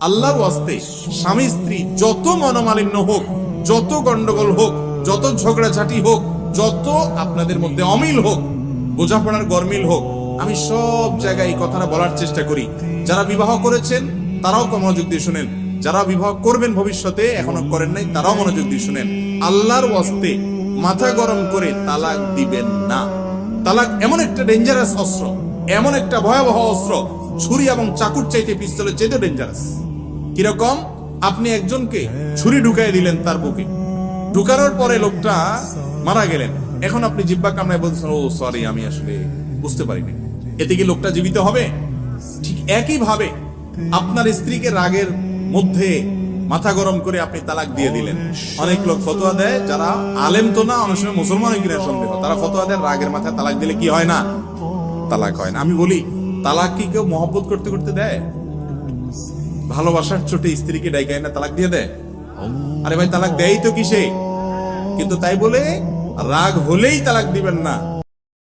আল্লাহর ওয়াস্তে স্বামী স্ত্রী যত মনোমালিন্য হোক, যত গন্ডগোল হোক, যত ঝগড়াঝাটি হোক, যত আপনাদের মধ্যে অমিল হোক, বোঝাপড়ার গরমিল হোক, আমি সব জায়গায় এই কথাটা বলার চেষ্টা করি। যারা বিবাহ করেছেন তারাও মনোযোগ দিয়ে শুনেন, যারা বিবাহ করবেন ভবিষ্যতে এখনো করেন নাই তারাও মনোযোগ দিয়ে শুনেন। আল্লাহর ওয়াস্তে মাথা গরম করে তালাক দিবেন না। তালাক এমন একটা ডেঞ্জারাস অস্ত্র, এমন একটা ভয়াবহ অস্ত্র, ছুরি এবং চাকুর চাইতে পিস্তলের চাইতে ডেঞ্জারাস। কিরকম? আপনি একজনকে ছুরি ঢুকাই দিলেন তার বুকে, ঢুকানোর পরে লোকটা মারা গেলেন, এখন আপনি জিব্বা কামড়ায় বলছেন ও সরি আমি আসলে বুঝতে পারিনি, এতে কি লোকটা জীবিত হবে? ঠিক একই ভাবে আপনার স্ত্রীকে রাগের মধ্যে মাথা গরম করে আপনি তালাক দিয়ে দিলেন। অনেক লোক ফতোয়া দেয়, যারা আলেম তো না, অনেক সময় মুসলমান কিনা সন্দেহ, তারা ফতোয়া দেয় রাগের মাথায় তালাক দিলে কি হয় না? তালাক হয় না। আমি বলি তালাক কি কেউ মহব্বত করতে করতে দেয়? ভালোবাসার চোটে স্ত্রীকে ডাইকায় না তালাক দিয়ে দেয়? আরে ভাই তালাক দেয় তো কিসে? কিন্তু তাই বলে রাগ হলেই তালাক দিবেন না।